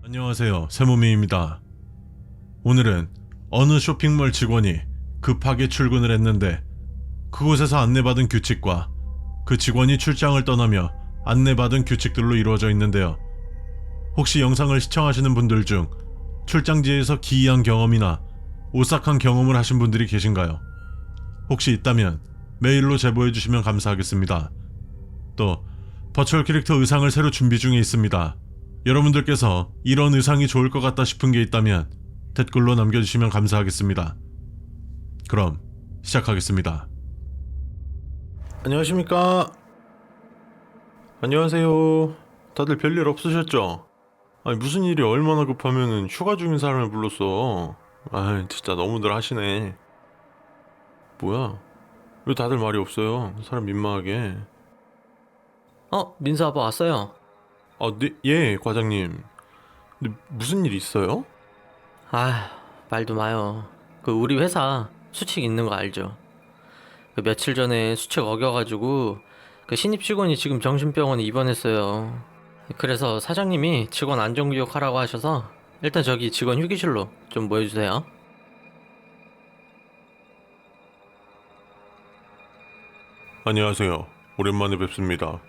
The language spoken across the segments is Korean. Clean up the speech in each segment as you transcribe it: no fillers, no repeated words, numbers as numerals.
안녕하세요, 세무미입니다. 오늘은 어느 쇼핑몰 직원이 급하게 출근을 했는데 그곳에서 안내받은 규칙과 그 직원이 출장을 떠나며 안내받은 규칙들로 이루어져 있는데요. 혹시 영상을 시청하시는 분들 중 출장지에서 기이한 경험이나 오싹한 경험을 하신 분들이 계신가요? 혹시 있다면 메일로 제보해주시면 감사하겠습니다. 또 버추얼 캐릭터 의상을 새로 준비 중에 있습니다. 여러분들께서 이런 의상이 좋을 것 같다 싶은 게 있다면 댓글로 남겨주시면 감사하겠습니다. 그럼 시작하겠습니다. 안녕하십니까? 안녕하세요. 다들 별일 없으셨죠? 아니 무슨 일이 얼마나 급하면은 휴가 중인 사람을 불렀어. 아 진짜 너무들 하시네. 뭐야? 왜 다들 말이 없어요? 사람 민망하게. 민수 아빠 왔어요. 네, 예, 과장님. 근데 무슨 일 있어요? 말도 마요. 우리 회사 수칙 있는 거 알죠? 며칠 전에 수칙 어겨가지고 신입 직원이 지금 정신병원에 입원했어요. 그래서 사장님이 직원 안전교육 하라고 하셔서 일단 저기 직원 휴게실로 좀 모여주세요. 안녕하세요. 오랜만에 뵙습니다.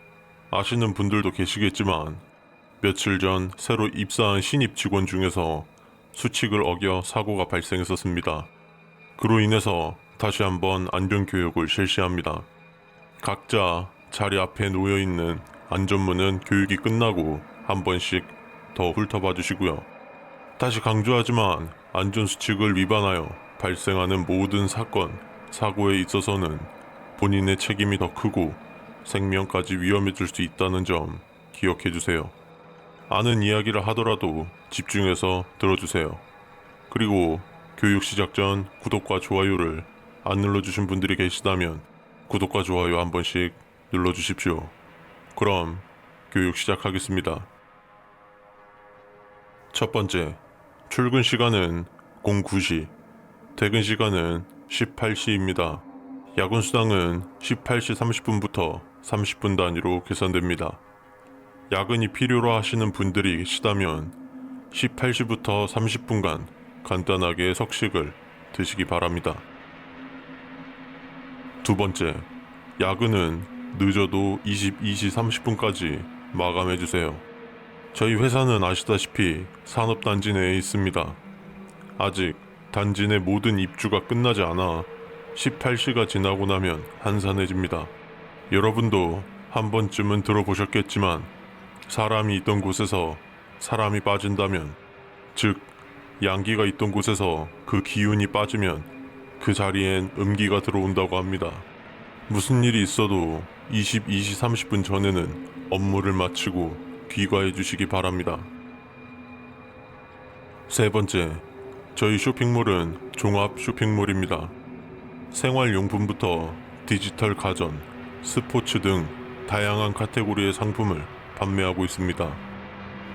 아시는 분들도 계시겠지만 며칠 전 새로 입사한 신입 직원 중에서 수칙을 어겨 사고가 발생했었습니다. 그로 인해서 다시 한번 안전교육을 실시합니다. 각자 자리 앞에 놓여있는 안전문은 교육이 끝나고 한 번씩 더 훑어봐 주시고요. 다시 강조하지만 안전수칙을 위반하여 발생하는 모든 사건, 사고에 있어서는 본인의 책임이 더 크고 생명까지 위험해질 수 있다는 점 기억해 주세요. 아는 이야기를 하더라도 집중해서 들어주세요. 그리고 교육 시작 전 구독과 좋아요를 안 눌러주신 분들이 계시다면 구독과 좋아요 한 번씩 눌러주십시오. 그럼 교육 시작하겠습니다. 첫 번째, 출근 시간은 09시, 퇴근 시간은 18시입니다. 야근 수당은 18시 30분부터 30분 단위로 계산됩니다. 야근이 필요로 하시는 분들이 계시다면 18시부터 30분간 간단하게 석식을 드시기 바랍니다. 두 번째, 야근은 늦어도 22시 30분까지 마감해주세요. 저희 회사는 아시다시피 산업단지 내에 있습니다. 아직 단지 내 모든 입주가 끝나지 않아 18시가 지나고 나면 한산해집니다. 여러분도 한 번쯤은 들어보셨겠지만 사람이 있던 곳에서 사람이 빠진다면, 즉 양기가 있던 곳에서 그 기운이 빠지면 그 자리엔 음기가 들어온다고 합니다. 무슨 일이 있어도 22시 30분 전에는 업무를 마치고 귀가해 주시기 바랍니다. 세 번째, 저희 쇼핑몰은 종합 쇼핑몰입니다. 생활용품부터 디지털 가전, 스포츠 등 다양한 카테고리의 상품을 판매하고 있습니다.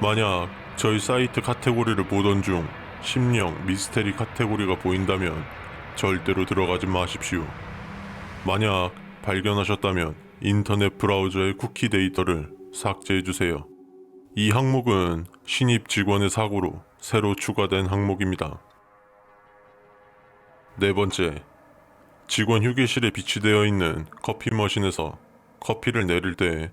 만약 저희 사이트 카테고리를 보던 중 심령, 미스테리 카테고리가 보인다면 절대로 들어가지 마십시오. 만약 발견하셨다면 인터넷 브라우저의 쿠키 데이터를 삭제해주세요. 이 항목은 신입 직원의 사고로 새로 추가된 항목입니다. 네 번째, 직원 휴게실에 비치되어 있는 커피 머신에서 커피를 내릴 때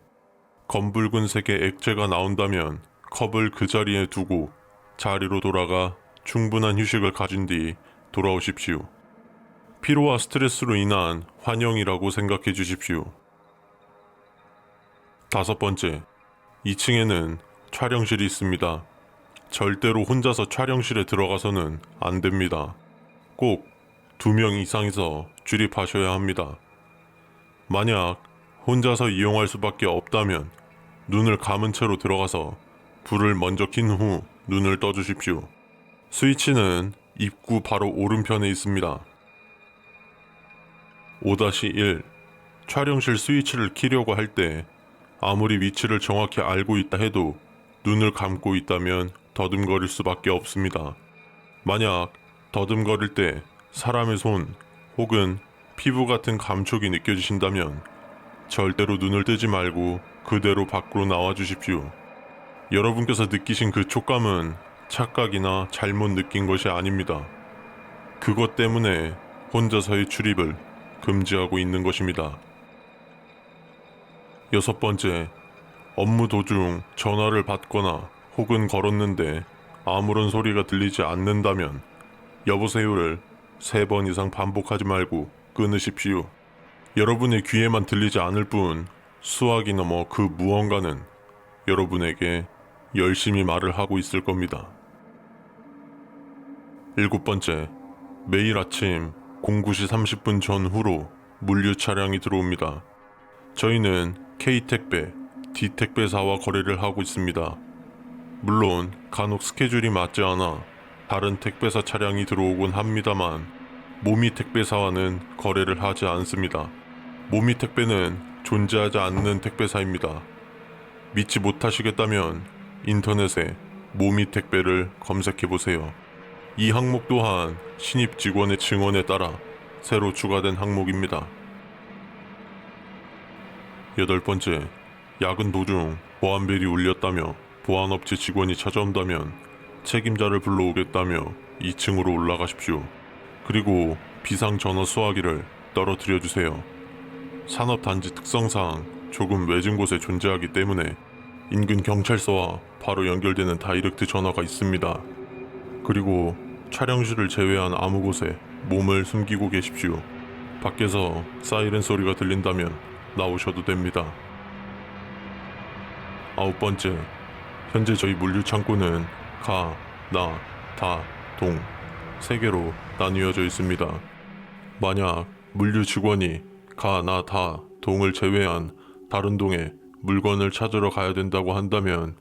검붉은색의 액체가 나온다면 컵을 그 자리에 두고 자리로 돌아가 충분한 휴식을 가진 뒤 돌아오십시오. 피로와 스트레스로 인한 환영이라고 생각해 주십시오. 다섯 번째, 2층에는 촬영실이 있습니다. 절대로 혼자서 촬영실에 들어가서는 안 됩니다. 꼭 2명 이상이서 출입하셔야 합니다. 만약 혼자서 이용할 수밖에 없다면 눈을 감은 채로 들어가서 불을 먼저 킨 후 눈을 떠주십시오. 스위치는 입구 바로 오른편에 있습니다. 5-1. 촬영실 스위치를 키려고 할 때 아무리 위치를 정확히 알고 있다 해도 눈을 감고 있다면 더듬거릴 수밖에 없습니다. 만약 더듬거릴 때 사람의 손 혹은 피부 같은 감촉이 느껴지신다면 절대로 눈을 뜨지 말고 그대로 밖으로 나와 주십시오. 여러분께서 느끼신 그 촉감은 착각이나 잘못 느낀 것이 아닙니다. 그것 때문에 혼자서의 출입을 금지하고 있는 것입니다. 6번째, 업무 도중 전화를 받거나 혹은 걸었는데 아무런 소리가 들리지 않는다면 여보세요를 3번 이상 반복하지 말고 끊으십시오. 여러분의 귀에만 들리지 않을 뿐 수학이 넘어 그 무언가는 여러분에게 열심히 말을 하고 있을 겁니다. 7번째, 매일 아침 09시 30분 전후로 물류 차량이 들어옵니다. 저희는 K택배, D택배사와 거래를 하고 있습니다. 물론 간혹 스케줄이 맞지 않아 다른 택배사 차량이 들어오곤 합니다만 모미 택배사와는 거래를 하지 않습니다. 모미 택배는 존재하지 않는 택배사입니다. 믿지 못하시겠다면 인터넷에 모미 택배를 검색해보세요. 이 항목 또한 신입 직원의 증언에 따라 새로 추가된 항목입니다. 8번째, 야근 도중 보안벨이 울렸다며 보안업체 직원이 찾아온다면 책임자를 불러오겠다며 2층으로 올라가십시오. 그리고 비상전화 수화기를 떨어뜨려 주세요. 산업단지 특성상 조금 외진 곳에 존재하기 때문에 인근 경찰서와 바로 연결되는 다이렉트 전화가 있습니다. 그리고 촬영실을 제외한 아무 곳에 몸을 숨기고 계십시오. 밖에서 사이렌 소리가 들린다면 나오셔도 됩니다. 9번째, 현재 저희 물류 창고는 가, 나, 다, 동 3개로 나뉘어져 있습니다. 만약 물류 직원이 가, 나, 다, 동을 제외한 다른 동에 물건을 찾으러 가야 된다고 한다면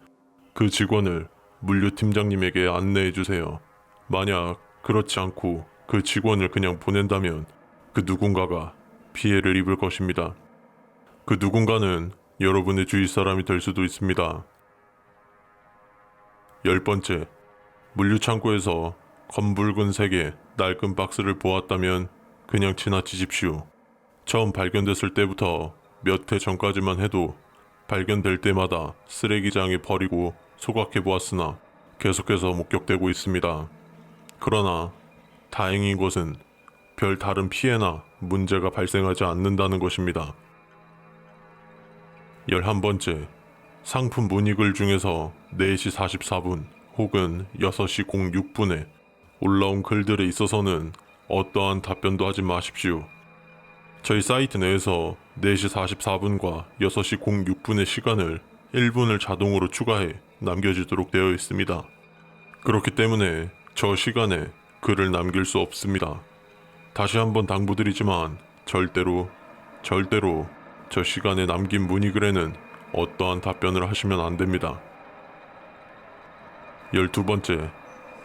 그 직원을 물류 팀장님에게 안내해 주세요. 만약 그렇지 않고 그 직원을 그냥 보낸다면 그 누군가가 피해를 입을 것입니다. 그 누군가는 여러분의 주위 사람이 될 수도 있습니다. 10번째, 물류 창고에서 검붉은 색의 낡은 박스를 보았다면 그냥 지나치십시오. 처음 발견됐을 때부터 몇 해 전까지만 해도 발견될 때마다 쓰레기장에 버리고 소각해 보았으나 계속해서 목격되고 있습니다. 그러나 다행인 것은 별 다른 피해나 문제가 발생하지 않는다는 것입니다. 11번째, 상품 문의글 중에서 4시 44분 혹은 6시 06분에 올라온 글들에 있어서는 어떠한 답변도 하지 마십시오. 저희 사이트 내에서 4시 44분과 6시 06분의 시간을 1분을 자동으로 추가해 남겨지도록 되어 있습니다. 그렇기 때문에 저 시간에 글을 남길 수 없습니다. 다시 한번 당부드리지만 절대로 저 시간에 남긴 문의글에는 어떠한 답변을 하시면 안 됩니다. 12번째,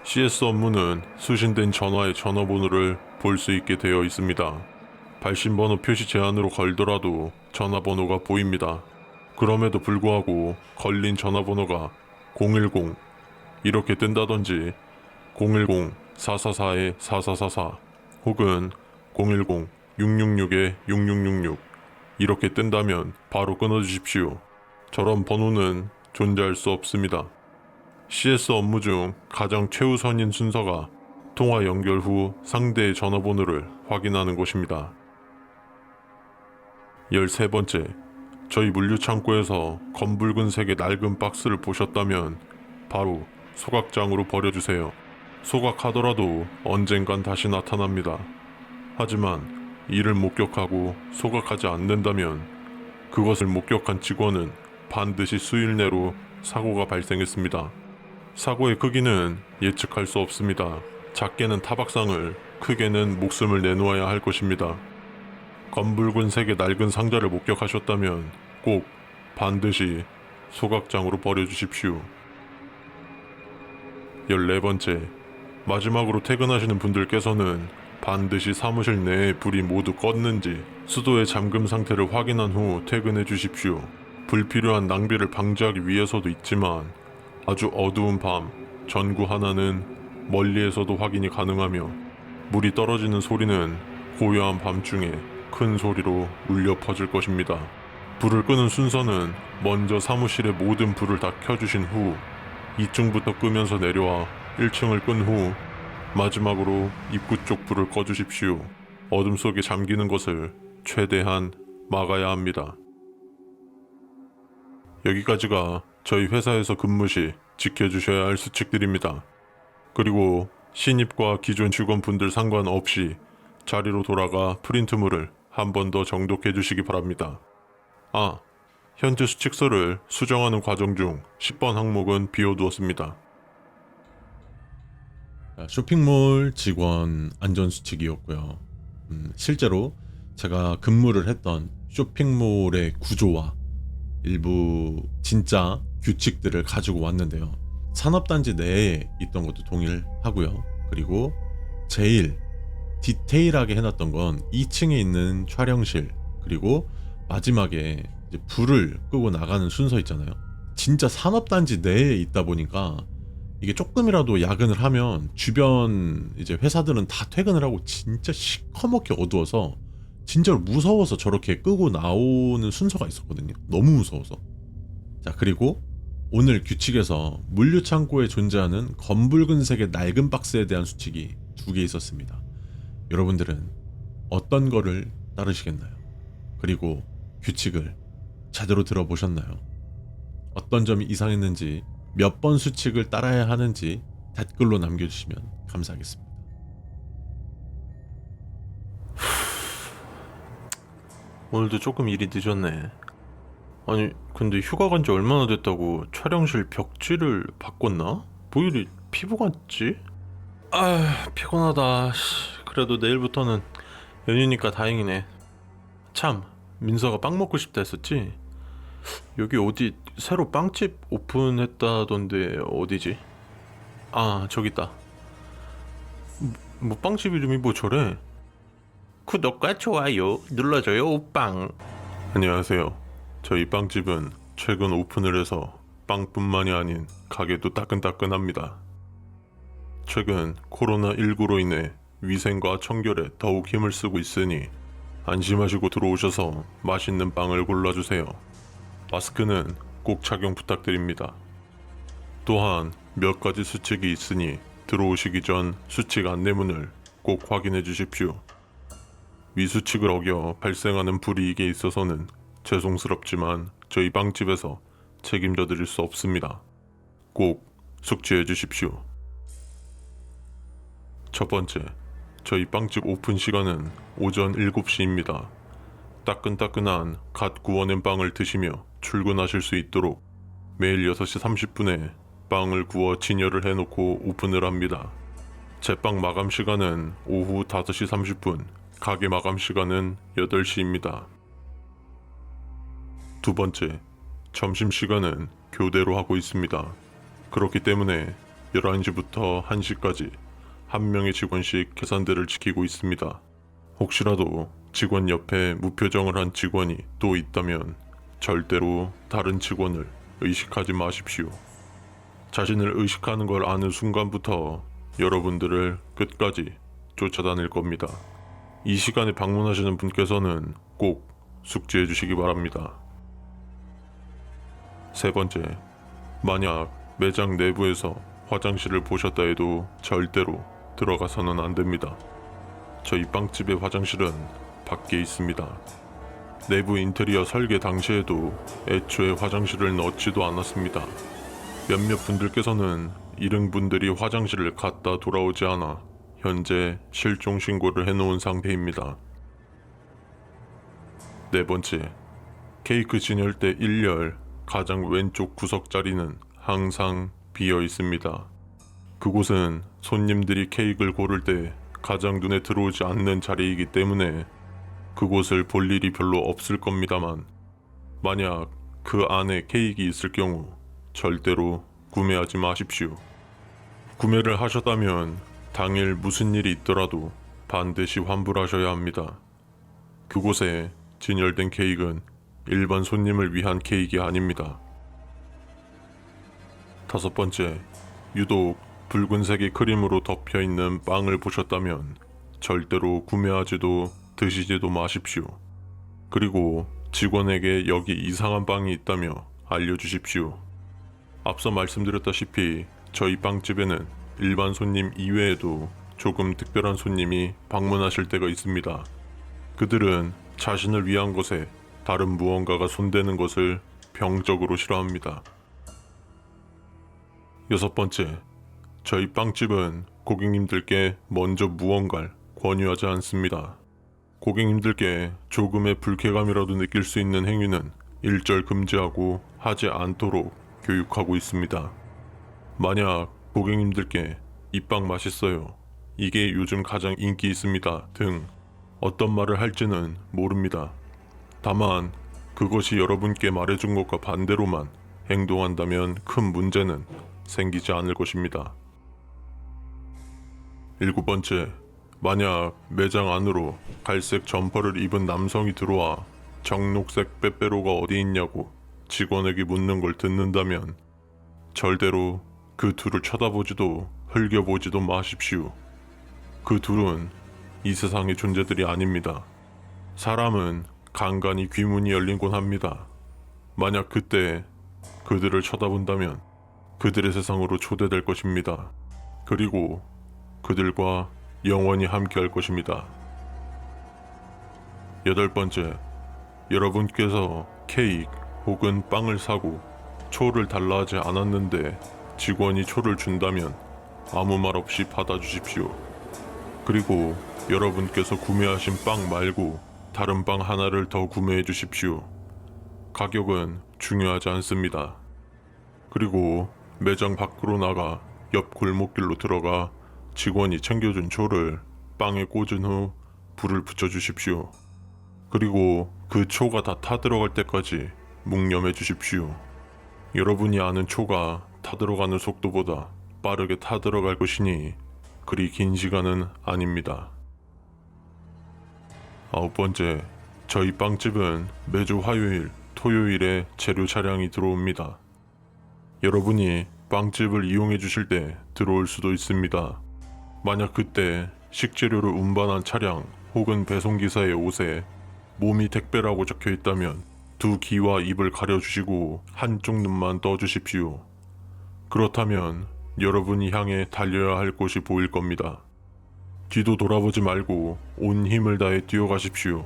CS 업무는 수신된 전화의 전화번호를 볼 수 있게 되어 있습니다. 발신번호 표시 제한으로 걸더라도 전화번호가 보입니다. 그럼에도 불구하고 걸린 전화번호가 010 이렇게 뜬다든지 010-444-4444 혹은 010-666-6666 이렇게 뜬다면 바로 끊어주십시오. 저런 번호는 존재할 수 없습니다. CS 업무 중 가장 최우선인 순서가 통화 연결 후 상대의 전화번호를 확인하는 것입니다. 13번째, 저희 물류 창고에서 검붉은색의 낡은 박스를 보셨다면 바로 소각장으로 버려주세요. 소각하더라도 언젠간 다시 나타납니다. 하지만 이를 목격하고 소각하지 않는다면 그것을 목격한 직원은 반드시 수일 내로 사고가 발생했습니다. 사고의 크기는 예측할 수 없습니다. 작게는 타박상을, 크게는 목숨을 내놓아야 할 것입니다. 검붉은색의 낡은 상자를 목격하셨다면 꼭 반드시 소각장으로 버려주십시오. 14번째, 마지막으로 퇴근하시는 분들께서는 반드시 사무실 내에 불이 모두 껐는지 수도의 잠금 상태를 확인한 후 퇴근해 주십시오. 불필요한 낭비를 방지하기 위해서도 있지만 아주 어두운 밤 전구 하나는 멀리에서도 확인이 가능하며 물이 떨어지는 소리는 고요한 밤중에 큰 소리로 울려 퍼질 것입니다. 불을 끄는 순서는 먼저 사무실의 모든 불을 다 켜주신 후 2층부터 끄면서 내려와 1층을 끈 후 마지막으로 입구 쪽 불을 꺼주십시오. 어둠 속에 잠기는 것을 최대한 막아야 합니다. 여기까지가 저희 회사에서 근무 시 지켜주셔야 할 수칙들입니다. 그리고 신입과 기존 직원분들 상관없이 자리로 돌아가 프린트물을 한 번 더 정독해 주시기 바랍니다. 아, 현재 수칙서를 수정하는 과정 중 10번 항목은 비워두었습니다. 쇼핑몰 직원 안전수칙이었고요. 실제로 제가 근무를 했던 쇼핑몰의 구조와 일부 진짜 규칙들을 가지고 왔는데요. 산업단지 내에 있던 것도 동일하고요. 그리고 제일 디테일하게 해놨던 건 2층에 있는 촬영실, 그리고 마지막에 이제 불을 끄고 나가는 순서 있잖아요. 진짜 산업단지 내에 있다 보니까 이게 조금이라도 야근을 하면 주변 이제 회사들은 다 퇴근을 하고 진짜 시커멓게 어두워서 진짜로 무서워서 저렇게 끄고 나오는 순서가 있었거든요. 너무 무서워서. 자, 그리고 오늘 규칙에서 물류 창고에 존재하는 검붉은색의 낡은 박스에 대한 수칙이 2개 있었습니다. 여러분들은 어떤 거를 따르시겠나요? 그리고 규칙을 제대로 들어보셨나요? 어떤 점이 이상했는지, 몇 번 수칙을 따라야 하는지 댓글로 남겨주시면 감사하겠습니다. 오늘도 조금 일이 늦었네. 아니, 근데 휴가 간 지 얼마나 됐다고 촬영실 벽지를 바꿨나? 뭐 이리 피부 같지? 아, 피곤하다. 그래도 내일부터는 연휴니까 다행이네. 참, 민서가 빵 먹고 싶다 했었지? 여기 어디 새로 빵집 오픈했다던데 어디지? 아, 저기 있다. 뭐 빵집 이름이 뭐 저래? 구독과 좋아요 눌러줘요, 오빵. 안녕하세요. 저희 빵집은 최근 오픈을 해서 빵뿐만이 아닌 가게도 따끈따끈합니다. 최근 코로나19로 인해 위생과 청결에 더욱 힘을 쓰고 있으니 안심하시고 들어오셔서 맛있는 빵을 골라주세요. 마스크는 꼭 착용 부탁드립니다. 또한 몇 가지 수칙이 있으니 들어오시기 전 수칙 안내문을 꼭 확인해 주십시오. 위수칙을 어겨 발생하는 불이익에 있어서는 죄송스럽지만 저희 빵집에서 책임져 드릴 수 없습니다. 꼭 숙지해 주십시오. 첫 번째, 저희 빵집 오픈 시간은 오전 7시입니다. 따끈따끈한 갓 구워낸 빵을 드시며 출근하실 수 있도록 매일 6시 30분에 빵을 구워 진열을 해놓고 오픈을 합니다. 제빵 마감 시간은 오후 5시 30분, 가게 마감 시간은 8시입니다. 두 번째, 점심시간은 교대로 하고 있습니다. 그렇기 때문에 11시부터 1시까지 한 명의 직원씩 계산대를 지키고 있습니다. 혹시라도 직원 옆에 무표정을 한 직원이 또 있다면 절대로 다른 직원을 의식하지 마십시오. 자신을 의식하는 걸 아는 순간부터 여러분들을 끝까지 쫓아다닐 겁니다. 이 시간에 방문하시는 분께서는 꼭 숙지해 주시기 바랍니다. 세 번째, 만약 매장 내부에서 화장실을 보셨다 해도 절대로 들어가서는 안 됩니다. 저희 빵집의 화장실은 밖에 있습니다. 내부 인테리어 설계 당시에도 애초에 화장실을 넣지도 않았습니다. 몇몇 분들께서는 일행분들이 화장실을 갔다 돌아오지 않아 현재 실종 신고를 해놓은 상태입니다. 네 번째, 케이크 진열대 1열 가장 왼쪽 구석 자리는 항상 비어 있습니다. 그곳은 손님들이 케이크를 고를 때 가장 눈에 들어오지 않는 자리이기 때문에 그곳을 볼 일이 별로 없을 겁니다만, 만약 그 안에 케이크가 있을 경우 절대로 구매하지 마십시오. 구매를 하셨다면 당일 무슨 일이 있더라도 반드시 환불하셔야 합니다. 그곳에 진열된 케이크는 일반 손님을 위한 케이크가 아닙니다. 다섯 번째, 유독 붉은색의 크림으로 덮여 있는 빵을 보셨다면 절대로 구매하지도 드시지도 마십시오. 그리고 직원에게 여기 이상한 빵이 있다며 알려주십시오. 앞서 말씀드렸다시피 저희 빵집에는 일반 손님 이외에도 조금 특별한 손님이 방문하실 때가 있습니다. 그들은 자신을 위한 것에 다른 무언가가 손대는 것을 병적으로 싫어합니다. 6번째, 저희 빵집은 고객님들께 먼저 무언가를 권유하지 않습니다. 고객님들께 조금의 불쾌감이라도 느낄 수 있는 행위는 일절 금지하고 하지 않도록 교육하고 있습니다. 만약 고객님들께 이 빵 맛있어요, 이게 요즘 가장 인기 있습니다 등 어떤 말을 할지는 모릅니다. 다만 그것이 여러분께 말해준 것과 반대로만 행동한다면 큰 문제는 생기지 않을 것입니다. 7번째, 만약 매장 안으로 갈색 점퍼를 입은 남성이 들어와 정록색 빼빼로가 어디 있냐고 직원에게 묻는 걸 듣는다면 절대로 그 둘을 쳐다보지도 흘겨보지도 마십시오. 그 둘은 이 세상의 존재들이 아닙니다. 사람은 간간히 귀문이 열린곤 합니다. 만약 그때 그들을 쳐다본다면 그들의 세상으로 초대될 것입니다. 그리고 그들과 영원히 함께할 것입니다. 8번째, 여러분께서 케이크 혹은 빵을 사고 초를 달라 하지 않았는데 직원이 초를 준다면 아무 말 없이 받아주십시오. 그리고 여러분께서 구매하신 빵 말고 다른 빵 하나를 더 구매해 주십시오. 가격은 중요하지 않습니다. 그리고 매장 밖으로 나가 옆 골목길로 들어가 직원이 챙겨준 초를 빵에 꽂은 후 불을 붙여주십시오. 그리고 그 초가 다 타들어갈 때까지 묵념해 주십시오. 여러분이 아는 초가 타들어가는 속도보다 빠르게 타들어갈 것이니 그리 긴 시간은 아닙니다. 9번째, 저희 빵집은 매주 화요일, 토요일에 재료 차량이 들어옵니다. 여러분이 빵집을 이용해 주실 때 들어올 수도 있습니다. 만약 그때 식재료를 운반한 차량 혹은 배송기사의 옷에 몸이 택배라고 적혀 있다면 두 귀와 입을 가려주시고 한쪽 눈만 떠주십시오. 그렇다면 여러분이 향해 달려야 할 곳이 보일 겁니다. 뒤도 돌아보지 말고 온 힘을 다해 뛰어가십시오.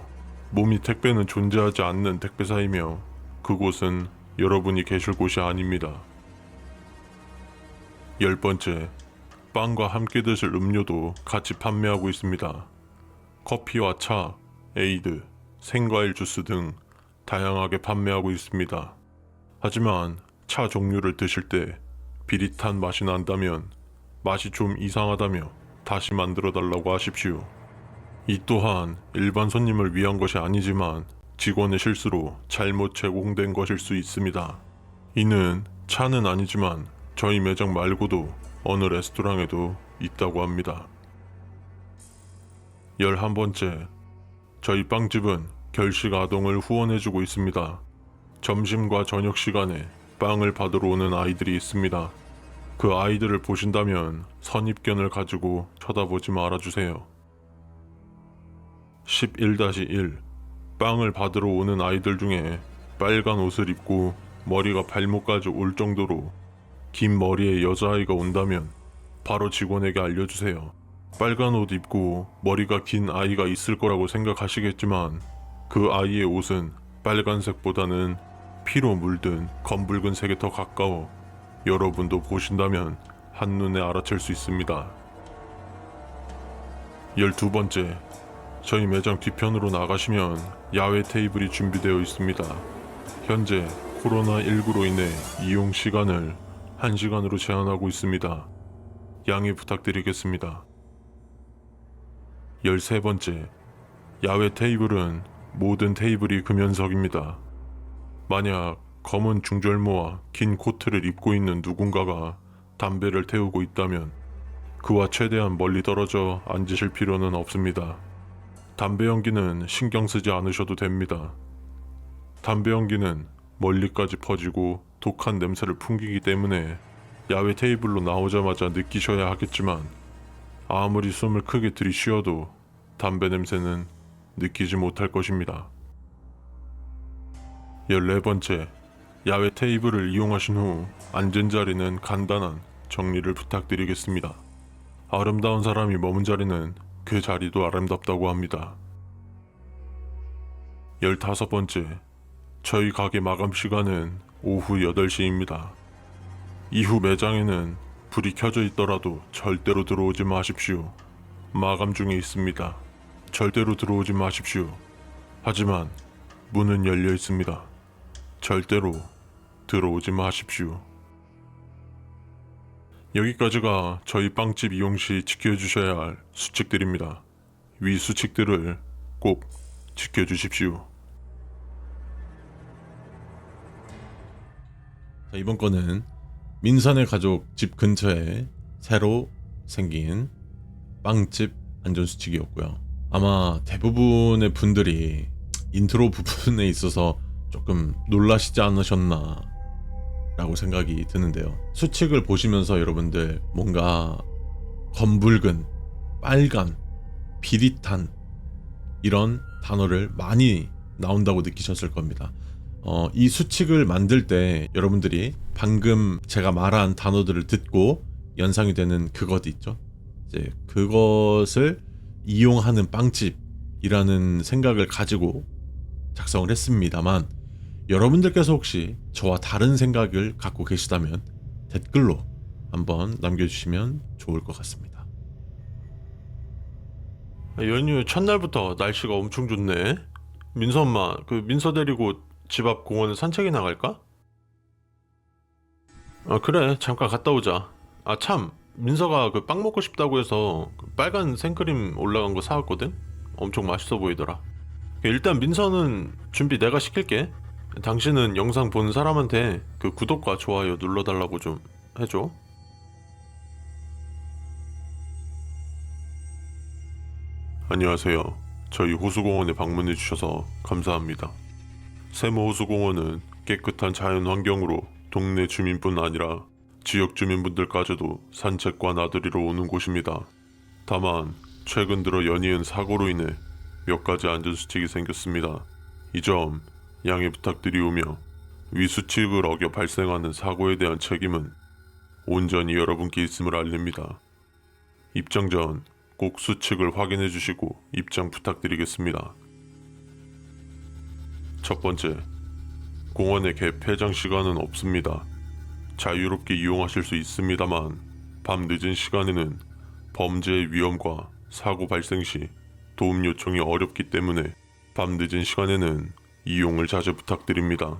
몸이 택배는 존재하지 않는 택배사이며 그곳은 여러분이 계실 곳이 아닙니다. 10번째, 빵과 함께 드실 음료도 같이 판매하고 있습니다. 커피와 차, 에이드, 생과일 주스 등 다양하게 판매하고 있습니다. 하지만 차 종류를 드실 때 비릿한 맛이 난다면 맛이 좀 이상하다며 다시 만들어 달라고 하십시오. 이 또한 일반 손님을 위한 것이 아니지만 직원의 실수로 잘못 제공된 것일 수 있습니다. 이는 차는 아니지만 저희 매장 말고도 어느 레스토랑에도 있다고 합니다. 11번째, 저희 빵집은 결식 아동을 후원해주고 있습니다. 점심과 저녁 시간에 빵을 받으러 오는 아이들이 있습니다. 그 아이들을 보신다면 선입견을 가지고 쳐다보지 말아주세요. 11-1 빵을 받으러 오는 아이들 중에 빨간 옷을 입고 머리가 발목까지 올 정도로 긴 머리의 여자아이가 온다면 바로 직원에게 알려주세요. 빨간 옷 입고 머리가 긴 아이가 있을 거라고 생각하시겠지만 그 아이의 옷은 빨간색보다는 피로 물든 검붉은 색에 더 가까워 여러분도 보신다면 한눈에 알아챌 수 있습니다. 12번째, 저희 매장 뒤편으로 나가시면 야외 테이블이 준비되어 있습니다. 현재 코로나19로 인해 이용 시간을 1시간으로 제한하고 있습니다. 양해 부탁드리겠습니다. 13번째, 야외 테이블은 모든 테이블이 금연석입니다. 만약 검은 중절모와 긴 코트를 입고 있는 누군가가 담배를 태우고 있다면 그와 최대한 멀리 떨어져 앉으실 필요는 없습니다. 담배 연기는 신경 쓰지 않으셔도 됩니다. 담배 연기는 멀리까지 퍼지고 독한 냄새를 풍기기 때문에 야외 테이블로 나오자마자 느끼셔야 하겠지만 아무리 숨을 크게 들이쉬어도 담배 냄새는 느끼지 못할 것입니다. 14번째, 야외 테이블을 이용하신 후 앉은 자리는 간단한 정리를 부탁드리겠습니다. 아름다운 사람이 머문 자리는 그 자리도 아름답다고 합니다. 15번째, 저희 가게 마감 시간은 오후 8시입니다. 이후 매장에는 불이 켜져 있더라도 절대로 들어오지 마십시오. 마감 중에 있습니다. 절대로 들어오지 마십시오. 하지만 문은 열려 있습니다. 절대로 들어오지 마십시오. 여기까지가 저희 빵집 이용 시 지켜주셔야 할 수칙들입니다. 위 수칙들을 꼭 지켜주십시오. 자, 이번 건은 민선의 가족 집 근처에 새로 생긴 빵집 안전수칙이었고요. 아마 대부분의 분들이 인트로 부분에 있어서 조금 놀라시지 않으셨나 라고 생각이 드는데요. 수칙을 보시면서 여러분들 뭔가 검붉은, 빨간, 비릿한 이런 단어를 많이 나온다고 느끼셨을 겁니다. 이 수칙을 만들 때 여러분들이 방금 제가 말한 단어들을 듣고 연상이 되는 그것 있죠. 이제 그것을 이용하는 빵집이라는 생각을 가지고 작성을 했습니다만, 여러분들께서 혹시 저와 다른 생각을 갖고 계시다면 댓글로 한번 남겨주시면 좋을 것 같습니다. 연휴 첫날부터 날씨가 엄청 좋네. 민서 엄마, 민서 데리고 집 앞 공원에 산책이 나갈까? 그래, 잠깐 갔다 오자. 참, 민서가 빵 먹고 싶다고 해서 빨간 생크림 올라간 거 사왔거든? 엄청 맛있어 보이더라. 일단 민서는 준비 내가 시킬게. 당신은 영상 본 사람한테 구독과 좋아요 눌러달라고 좀 해줘. 안녕하세요. 저희 호수공원에 방문해 주셔서 감사합니다. 세모호수공원은 깨끗한 자연 환경으로 동네 주민뿐 아니라 지역 주민분들까지도 산책과 나들이로 오는 곳입니다. 다만 최근 들어 연이은 사고로 인해 몇 가지 안전수칙이 생겼습니다. 이 점 양해 부탁드리오며, 위 수칙을 어겨 발생하는 사고에 대한 책임은 온전히 여러분께 있음을 알립니다. 입장 전 꼭 수칙을 확인해 주시고 입장 부탁드리겠습니다. 첫 번째, 공원의 개폐장 시간은 없습니다. 자유롭게 이용하실 수 있습니다만 밤 늦은 시간에는 범죄의 위험과 사고 발생 시 도움 요청이 어렵기 때문에 밤 늦은 시간에는 이용을 자제 부탁드립니다.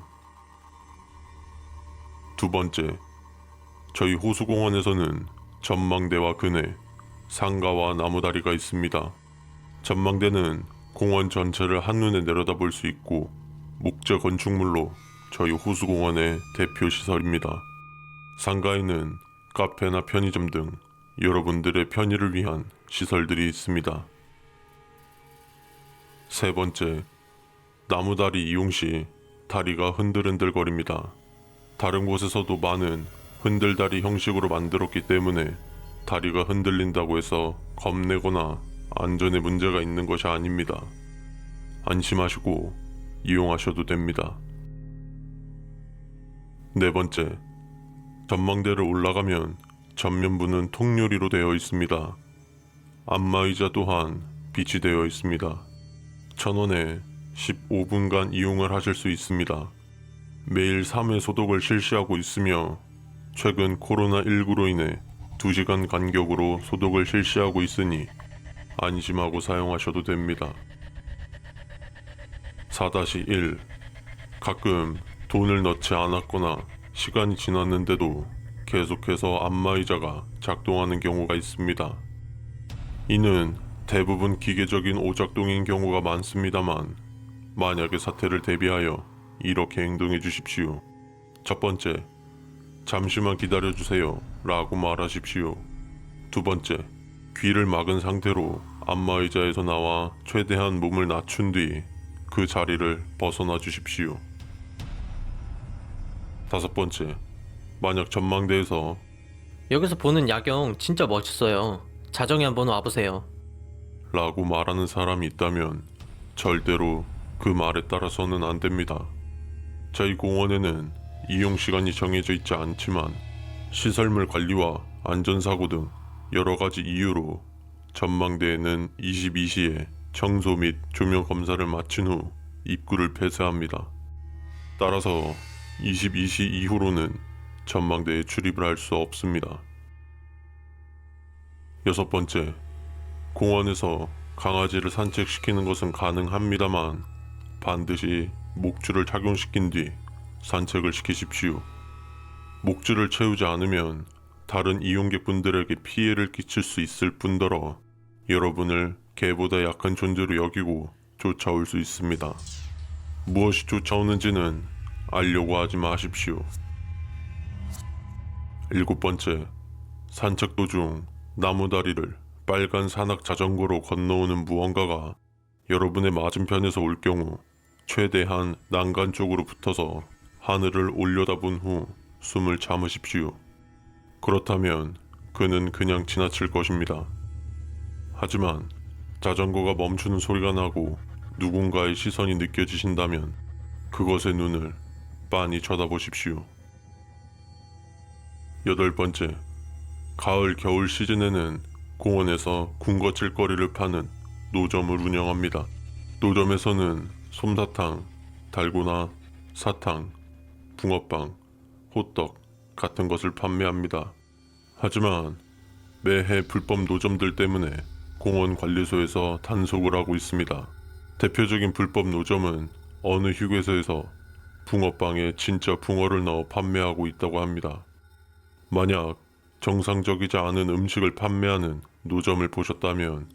두 번째, 저희 호수공원에서는 전망대와 그네, 상가와 나무다리가 있습니다. 전망대는 공원 전체를 한눈에 내려다볼 수 있고 목재 건축물로 저희 호수공원의 대표 시설입니다. 상가에는 카페나 편의점 등 여러분들의 편의를 위한 시설들이 있습니다. 세 번째, 나무다리 이용 시 다리가 흔들흔들거립니다. 다른 곳에서도 많은 흔들다리 형식으로 만들었기 때문에 다리가 흔들린다고 해서 겁내거나 안전에 문제가 있는 것이 아닙니다. 안심하시고 이용하셔도 됩니다. 네 번째, 전망대를 올라가면 전면부는 통유리로 되어 있습니다. 안마의자 또한 빛이 되어 있습니다. 1,000원에 15분간 이용을 하실 수 있습니다. 매일 3회 소독을 실시하고 있으며 최근 코로나19로 인해 2시간 간격으로 소독을 실시하고 있으니 안심하고 사용하셔도 됩니다. 4-1. 가끔 돈을 넣지 않았거나 시간이 지났는데도 계속해서 안마의자가 작동하는 경우가 있습니다. 이는 대부분 기계적인 오작동인 경우가 많습니다만, 만약의 사태를 대비하여 이렇게 행동해 주십시오. 첫 번째, 잠시만 기다려주세요 라고 말하십시오. 두 번째, 귀를 막은 상태로 안마의자에서 나와 최대한 몸을 낮춘 뒤 그 자리를 벗어나 주십시오. 다섯 번째, 만약 전망대에서 여기서 보는 야경 진짜 멋있어요. 자정에 한번 와보세요. 라고 말하는 사람이 있다면 절대로 그 말에 따라서는 안 됩니다. 저희 공원에는 이용 시간이 정해져 있지 않지만 시설물 관리와 안전사고 등 여러 가지 이유로 전망대에는 22시에 청소 및 조명 검사를 마친 후 입구를 폐쇄합니다. 따라서 22시 이후로는 전망대에 출입을 할 수 없습니다. 6번째, 공원에서 강아지를 산책시키는 것은 가능합니다만 반드시 목줄을 착용시킨 뒤 산책을 시키십시오. 목줄을 채우지 않으면 다른 이용객분들에게 피해를 끼칠 수 있을 뿐더러 여러분을 개보다 약한 존재로 여기고 쫓아올 수 있습니다. 무엇이 쫓아오는지는 알려고 하지 마십시오. 7번째, 산책 도중 나무다리를 빨간 산악 자전거로 건너오는 무언가가 여러분의 맞은편에서 올 경우 최대한 난간 쪽으로 붙어서 하늘을 올려다본 후 숨을 참으십시오. 그렇다면 그는 그냥 지나칠 것입니다. 하지만 자전거가 멈추는 소리가 나고 누군가의 시선이 느껴지신다면 그것의 눈을 빤히 쳐다보십시오. 8번째, 가을, 겨울 시즌에는 공원에서 군것질거리를 파는 노점을 운영합니다. 노점에서는 솜사탕, 달고나, 사탕, 붕어빵, 호떡 같은 것을 판매합니다. 하지만 매해 불법 노점들 때문에 공원 관리소에서 단속을 하고 있습니다. 대표적인 불법 노점은 어느 휴게소에서 붕어빵에 진짜 붕어를 넣어 판매하고 있다고 합니다. 만약 정상적이지 않은 음식을 판매하는 노점을 보셨다면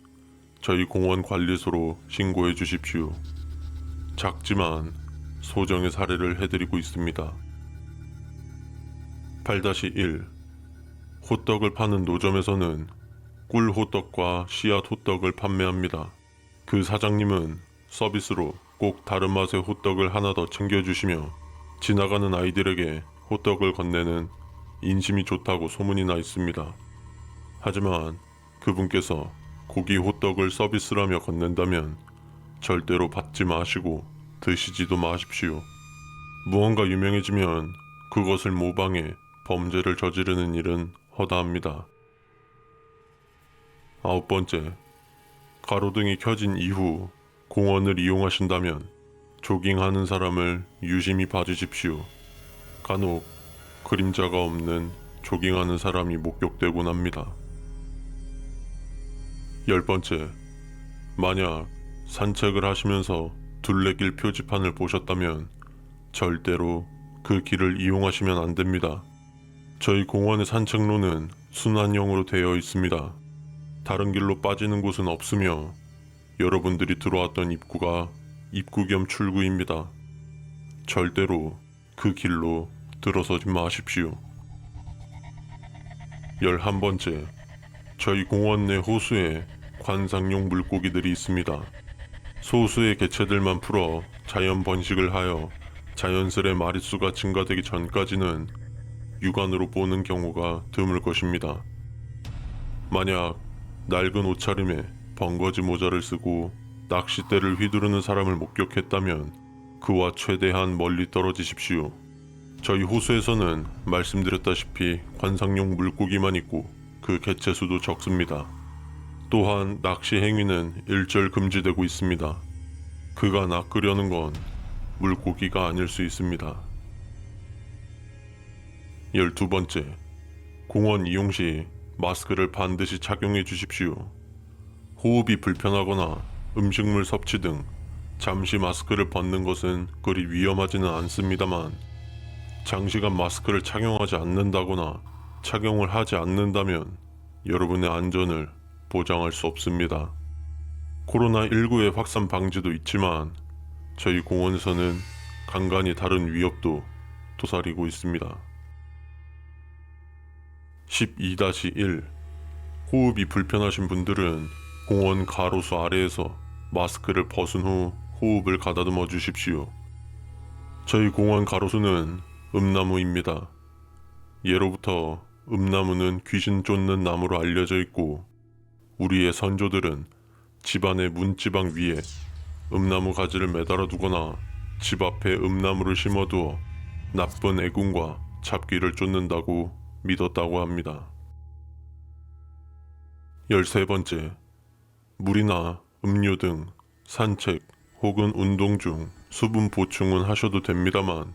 저희 공원 관리소로 신고해 주십시오. 작지만 소정의 사례를 해드리고 있습니다. 8-1 호떡을 파는 노점에서는 꿀 호떡과 씨앗 호떡을 판매합니다. 그 사장님은 서비스로 꼭 다른 맛의 호떡을 하나 더 챙겨주시며 지나가는 아이들에게 호떡을 건네는 인심이 좋다고 소문이 나 있습니다. 하지만 그분께서 고기 호떡을 서비스라며 건넨다면 절대로 받지 마시고 드시지도 마십시오. 무언가 유명해지면 그것을 모방해 범죄를 저지르는 일은 허다합니다. 9번째, 가로등이 켜진 이후 공원을 이용하신다면 조깅하는 사람을 유심히 봐주십시오. 간혹 그림자가 없는 조깅하는 사람이 목격되곤 합니다. 10번째, 만약 산책을 하시면서 둘레길 표지판을 보셨다면 절대로 그 길을 이용하시면 안 됩니다. 저희 공원의 산책로는 순환형으로 되어 있습니다. 다른 길로 빠지는 곳은 없으며 여러분들이 들어왔던 입구가 입구 겸 출구입니다. 절대로 그 길로 들어서지 마십시오. 11번째, 저희 공원 내 호수에 관상용 물고기들이 있습니다. 소수의 개체들만 풀어 자연 번식을 하여 자연스레 마릿수가 증가되기 전까지는 육안으로 보는 경우가 드물 것입니다. 만약 낡은 옷차림에 벙거지 모자를 쓰고 낚싯대를 휘두르는 사람을 목격했다면 그와 최대한 멀리 떨어지십시오. 저희 호수에서는 말씀드렸다시피 관상용 물고기만 있고 그 개체 수도 적습니다. 또한 낚시 행위는 일절 금지되고 있습니다. 그가 낚으려는 건 물고기가 아닐 수 있습니다. 12번째, 공원 이용 시 마스크를 반드시 착용해 주십시오. 호흡이 불편하거나 음식물 섭취 등 잠시 마스크를 벗는 것은 그리 위험하지는 않습니다만 장시간 마스크를 착용하지 않는다거나 착용을 하지 않는다면 여러분의 안전을 보장할 수 없습니다. 코로나19의 확산 방지도 있지만 저희 공원에서는 간간히 다른 위협도 도사리고 있습니다. 12-1 호흡이 불편하신 분들은 공원 가로수 아래에서 마스크를 벗은 후 호흡을 가다듬어 주십시오. 저희 공원 가로수는 음나무입니다. 예로부터 음나무는 귀신 쫓는 나무로 알려져 있고 우리의 선조들은 집안의 문지방 위에 음나무 가지를 매달아 두거나 집 앞에 음나무를 심어두어 나쁜 애군과 잡귀를 쫓는다고 믿었다고 합니다. 13번째, 물이나 음료 등 산책 혹은 운동 중 수분 보충은 하셔도 됩니다만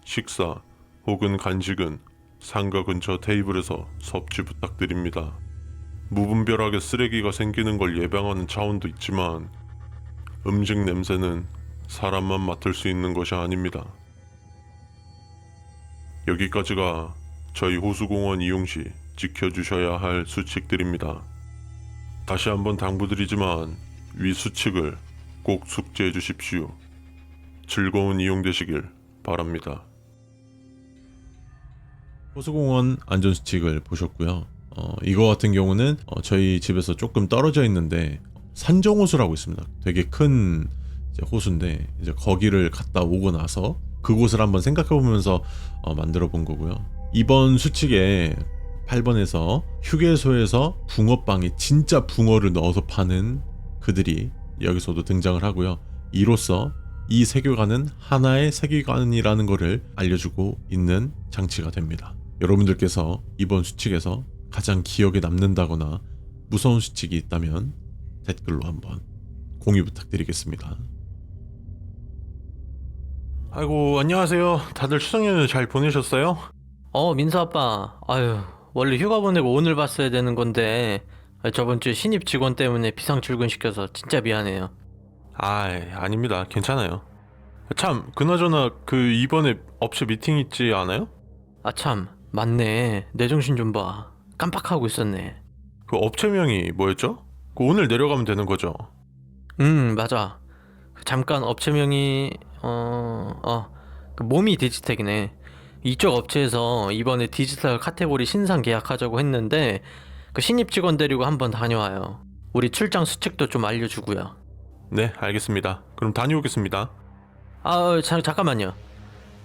식사 혹은 간식은 상가 근처 테이블에서 섭취 부탁드립니다. 무분별하게 쓰레기가 생기는 걸 예방하는 차원도 있지만 음식 냄새는 사람만 맡을 수 있는 것이 아닙니다. 여기까지가 저희 호수공원 이용 시 지켜주셔야 할 수칙들입니다. 다시 한번 당부드리지만 위 수칙을 꼭 숙지해 주십시오. 즐거운 이용 되시길 바랍니다. 호수공원 안전수칙을 보셨고요. 이거 같은 경우는 저희 집에서 조금 떨어져 있는데 산정호수라고 있습니다. 되게 큰 이제 호수인데 이제 거기를 갔다 오고 나서 그곳을 한번 생각해 보면서 만들어 본 거고요. 이번 수칙에 8번에서 휴게소에서 붕어빵에 진짜 붕어를 넣어서 파는 그들이 여기서도 등장을 하고요. 이로써 이 세계관은 하나의 세계관이라는 것을 알려주고 있는 장치가 됩니다. 여러분들께서 이번 수칙에서 가장 기억에 남는다거나 무서운 수칙이 있다면 댓글로 한번 공유 부탁드리겠습니다. 아이고, 안녕하세요. 다들 추석 연휴 잘 보내셨어요? 민서 아빠. 아유, 원래 휴가 보내고 오늘 봤어야 되는 건데 저번 주 신입 직원 때문에 비상 출근시켜서 진짜 미안해요. 아닙니다. 괜찮아요. 참, 그나저나 이번에 업체 미팅 있지 않아요? 아 참, 맞네. 내 정신 좀 봐. 깜빡하고 있었네. 그 업체명이 뭐였죠? 오늘 내려가면 되는 거죠? 맞아. 잠깐 업체명이 그 몸이 디지텍이네. 이쪽 업체에서 이번에 디지털 카테고리 신상 계약하자고 했는데 그 신입 직원 데리고 한번 다녀와요. 우리 출장 수칙도 좀 알려주고요. 네, 알겠습니다. 그럼 다녀오겠습니다. 잠깐만요.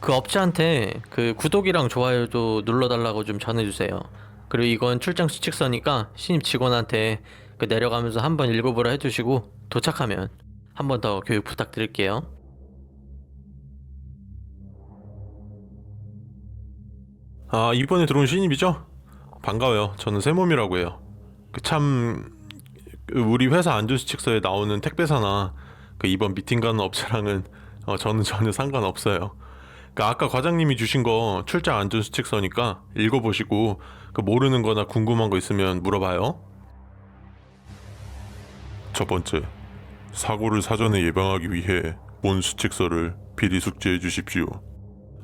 그 업체한테 그 구독이랑 좋아요도 눌러달라고 좀 전해주세요. 그리고 이건 출장 수칙서니까 신입 직원한테 그 내려가면서 한번 읽어보라 해주시고 도착하면 한 번 더 교육 부탁드릴게요. 이번에 들어온 신입이죠? 반가워요. 저는 새몸이라고 해요. 우리 회사 안전수칙서에 나오는 택배사나 이번 미팅 가는 업체랑은 저는 전혀 상관없어요. 아까 과장님이 주신 거 출장 안전수칙서니까 읽어보시고 모르는 거나 궁금한 거 있으면 물어봐요. 첫 번째, 사고를 사전에 예방하기 위해 본 수칙서를 필히 숙지해 주십시오.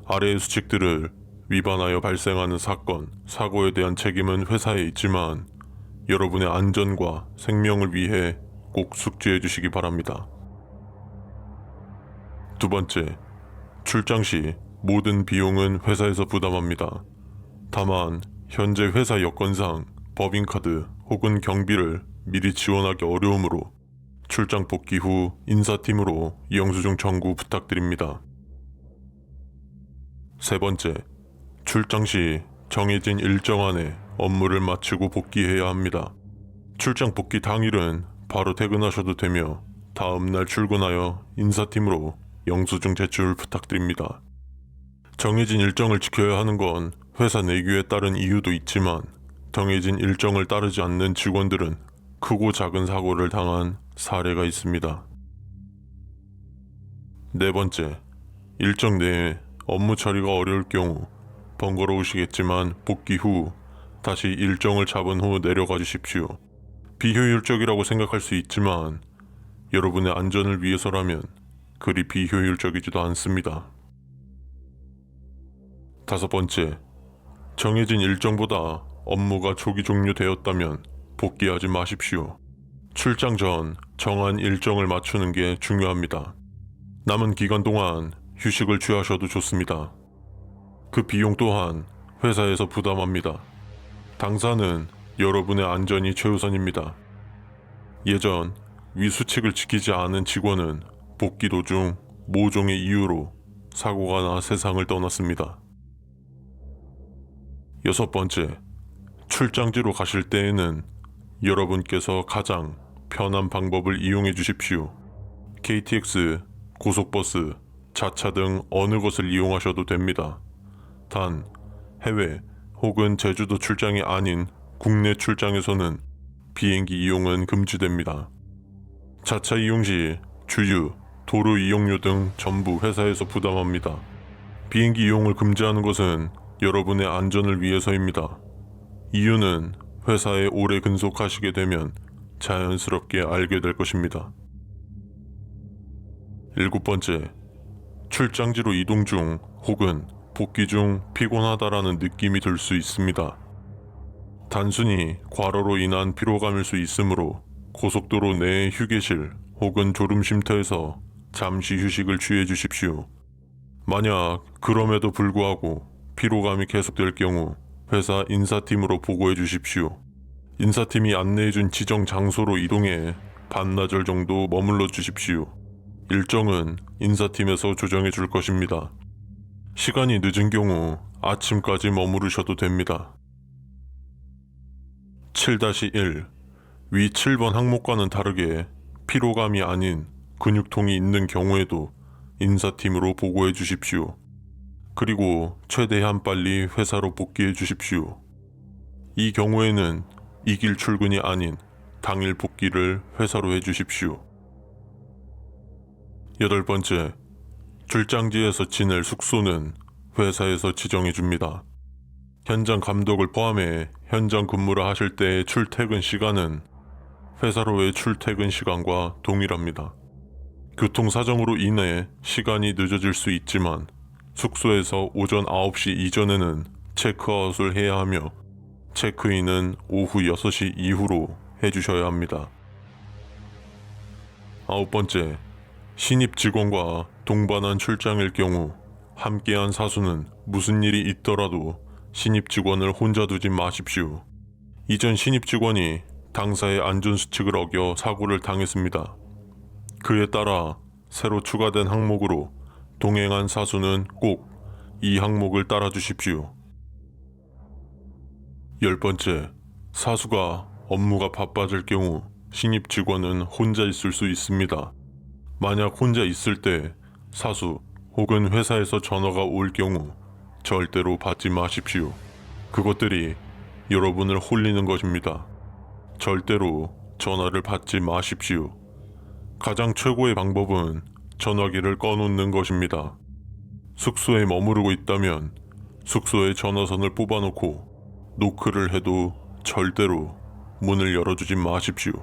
아래의 수칙들을 위반하여 발생하는 사건, 사고에 대한 책임은 회사에 있지만 여러분의 안전과 생명을 위해 꼭 숙지해 주시기 바랍니다. 두 번째, 출장 시 모든 비용은 회사에서 부담합니다. 다만 현재 회사 여건상 법인카드 혹은 경비를 미리 지원하기 어려우므로 출장 복귀 후 인사팀으로 영수증 청구 부탁드립니다. 세 번째, 출장 시 정해진 일정 안에 업무를 마치고 복귀해야 합니다. 출장 복귀 당일은 바로 퇴근하셔도 되며 다음날 출근하여 인사팀으로 영수증 제출 부탁드립니다. 정해진 일정을 지켜야 하는 건 회사 내규에 따른 이유도 있지만 정해진 일정을 따르지 않는 직원들은 크고 작은 사고를 당한 사례가 있습니다. 네 번째, 일정 내에 업무 처리가 어려울 경우 번거로우시겠지만 복귀 후 다시 일정을 잡은 후 내려가 주십시오. 비효율적이라고 생각할 수 있지만 여러분의 안전을 위해서라면 그리 비효율적이지도 않습니다. 다섯 번째, 정해진 일정보다 업무가 조기 종료되었다면 복귀하지 마십시오. 출장 전 정한 일정을 맞추는 게 중요합니다. 남은 기간 동안 휴식을 취하셔도 좋습니다. 그 비용 또한 회사에서 부담합니다. 당사는 여러분의 안전이 최우선입니다. 예전 위 수칙을 지키지 않은 직원은 복귀 도중 모종의 이유로 사고가 나 세상을 떠났습니다. 여섯 번째, 출장지로 가실 때에는 여러분께서 가장 편한 방법을 이용해 주십시오. KTX, 고속버스, 자차 등 어느 것을 이용하셔도 됩니다. 단, 해외 혹은 제주도 출장이 아닌 국내 출장에서는 비행기 이용은 금지됩니다. 자차 이용 시 주유, 도로 이용료 등 전부 회사에서 부담합니다. 비행기 이용을 금지하는 것은 여러분의 안전을 위해서입니다. 이유는 회사에 오래 근속하시게 되면 자연스럽게 알게 될 것입니다. 7번째, 출장지로 이동 중 혹은 복귀 중 피곤하다라는 느낌이 들 수 있습니다. 단순히 과로로 인한 피로감일 수 있으므로 고속도로 내 휴게실 혹은 졸음 쉼터에서 잠시 휴식을 취해 주십시오. 만약 그럼에도 불구하고 피로감이 계속될 경우 회사 인사팀으로 보고해 주십시오. 인사팀이 안내해준 지정 장소로 이동해 반나절 정도 머물러 주십시오. 일정은 인사팀에서 조정해 줄 것입니다. 시간이 늦은 경우 아침까지 머무르셔도 됩니다. 7-1. 위 7번 항목과는 다르게 피로감이 아닌 근육통이 있는 경우에도 인사팀으로 보고해 주십시오. 그리고 최대한 빨리 회사로 복귀해 주십시오. 이 경우에는 이길 출근이 아닌 당일 복귀를 회사로 해 주십시오. 8번째, 출장지에서 지낼 숙소는 회사에서 지정해 줍니다. 현장 감독을 포함해 현장 근무를 하실 때의 출퇴근 시간은 회사로의 출퇴근 시간과 동일합니다. 교통 사정으로 인해 시간이 늦어질 수 있지만 숙소에서 오전 9시 이전에는 체크아웃을 해야 하며 체크인은 오후 6시 이후로 해주셔야 합니다. 9번째, 신입 직원과 동반한 출장일 경우 함께한 사수는 무슨 일이 있더라도 신입 직원을 혼자 두지 마십시오. 이전 신입 직원이 당사의 안전수칙을 어겨 사고를 당했습니다. 그에 따라 새로 추가된 항목으로 동행한 사수는 꼭 이 항목을 따라 주십시오. 10번째, 사수가 업무가 바빠질 경우 신입 직원은 혼자 있을 수 있습니다. 만약 혼자 있을 때 사수 혹은 회사에서 전화가 올 경우 절대로 받지 마십시오. 그것들이 여러분을 홀리는 것입니다. 절대로 전화를 받지 마십시오. 가장 최고의 방법은 전화기를 꺼놓는 것입니다. 숙소에 머무르고 있다면 숙소에 전화선을 뽑아놓고 노크를 해도 절대로 문을 열어주지 마십시오.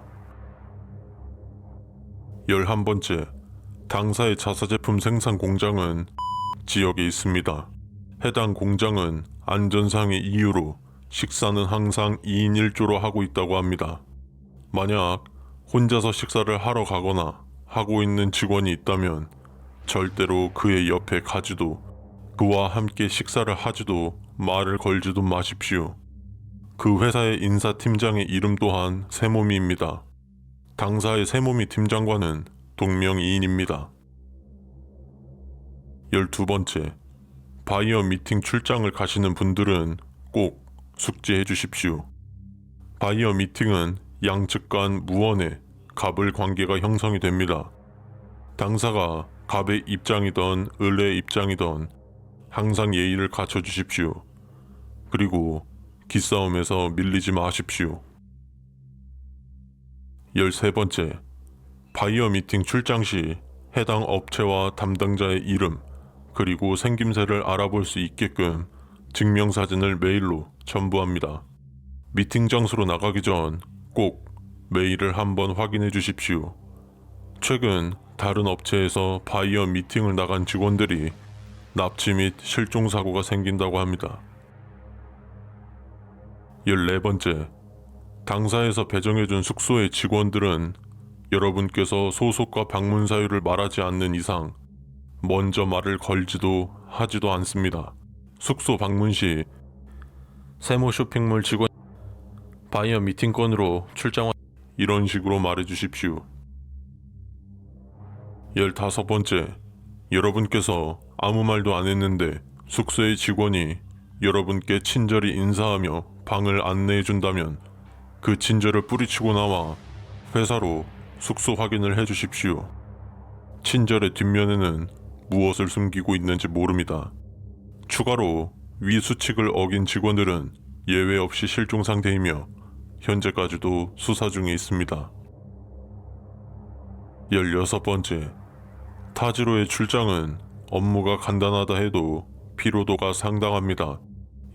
11번째, 당사의 자사제품 생산 공장은 지역에 있습니다. 해당 공장은 안전상의 이유로 식사는 항상 2인 1조로 하고 있다고 합니다. 만약 혼자서 식사를 하러 가거나 하고 있는 직원이 있다면 절대로 그의 옆에 가지도 그와 함께 식사를 하지도 말을 걸지도 마십시오. 그 회사의 인사팀장의 이름 또한 세모미입니다. 당사의 세모미 팀장과는 동명이인입니다. 12번째, 바이어 미팅 출장을 가시는 분들은 꼭 숙지해 주십시오. 바이어 미팅은 양측 간 무언의 갑을 관계가 형성이 됩니다. 당사가 갑의 입장이던 을의 입장이던 항상 예의를 갖춰 주십시오. 그리고 기싸움에서 밀리지 마십시오. 13번째, 바이어 미팅 출장 시 해당 업체와 담당자의 이름 그리고 생김새를 알아볼 수 있게끔 증명사진을 메일로 첨부합니다. 미팅 장소로 나가기 전 꼭 메일을 한번 확인해 주십시오. 최근 다른 업체에서 바이어 미팅을 나간 직원들이 납치 및 실종 사고가 생긴다고 합니다. 14번째, 당사에서 배정해준 숙소의 직원들은 여러분께서 소속과 방문 사유를 말하지 않는 이상 먼저 말을 걸지도 하지도 않습니다. 숙소 방문 시 세모 쇼핑몰 직원 바이어 미팅건으로 출장 이런 식으로 말해 주십시오. 15번째, 여러분께서 아무 말도 안 했는데 숙소의 직원이 여러분께 친절히 인사하며 방을 안내해 준다면 그 친절을 뿌리치고 나와 회사로 숙소 확인을 해 주십시오. 친절의 뒷면에는 무엇을 숨기고 있는지 모릅니다. 추가로 위 수칙을 어긴 직원들은 예외 없이 실종 상태이며 현재까지도 수사 중에 있습니다. 16번째, 타지로의 출장은 업무가 간단하다 해도 피로도가 상당합니다.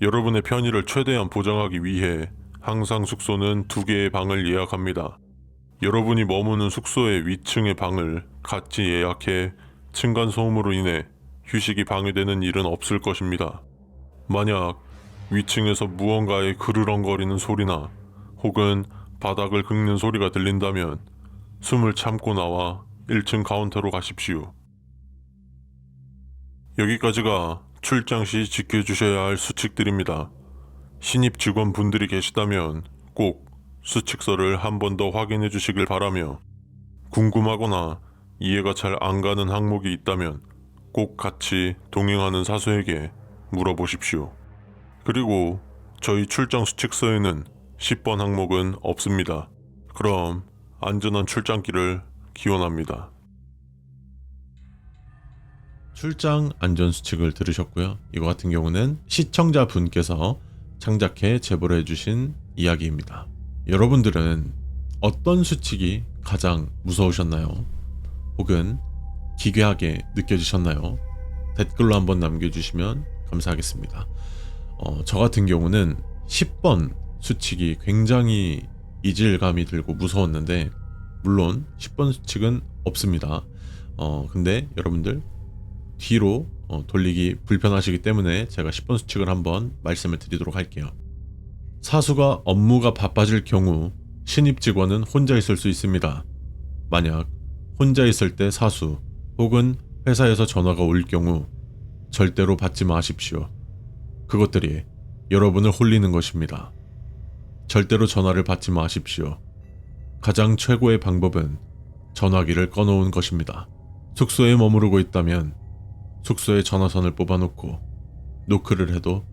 여러분의 편의를 최대한 보장하기 위해 항상 숙소는 2개의 방을 예약합니다. 여러분이 머무는 숙소의 위층의 방을 같이 예약해 층간소음으로 인해 휴식이 방해되는 일은 없을 것입니다. 만약 위층에서 무언가의 그르렁거리는 소리나 혹은 바닥을 긁는 소리가 들린다면 숨을 참고 나와 1층 카운터로 가십시오. 여기까지가 출장 시 지켜주셔야 할 수칙들입니다. 신입 직원분들이 계시다면 꼭 수칙서를 한 번 더 확인해 주시길 바라며 궁금하거나 이해가 잘 안 가는 항목이 있다면 꼭 같이 동행하는 사수에게 물어보십시오. 그리고 저희 출장 수칙서에는 10번 항목은 없습니다. 그럼 안전한 출장길을 기원합니다. 출장 안전수칙을 들으셨고요. 이거 같은 경우는 시청자분께서 창작해 제보를 해주신 이야기입니다. 여러분들은 어떤 수칙이 가장 무서우셨나요? 혹은 기괴하게 느껴지셨나요? 댓글로 한번 남겨주시면 감사하겠습니다. 저 같은 경우는 10번 수칙이 굉장히 이질감이 들고 무서웠는데 물론 10번 수칙은 없습니다. 근데 여러분들 뒤로 돌리기 불편하시기 때문에 제가 10번 수칙을 한번 말씀을 드리도록 할게요. 사수가 업무가 바빠질 경우 신입 직원은 혼자 있을 수 있습니다. 만약 혼자 있을 때 사수 혹은 회사에서 전화가 올 경우 절대로 받지 마십시오. 그것들이 여러분을 홀리는 것입니다. 절대로 전화를 받지 마십시오. 가장 최고의 방법은 전화기를 꺼놓은 것입니다. 숙소에 머무르고 있다면 숙소에 전화선을 뽑아놓고 노크를 해도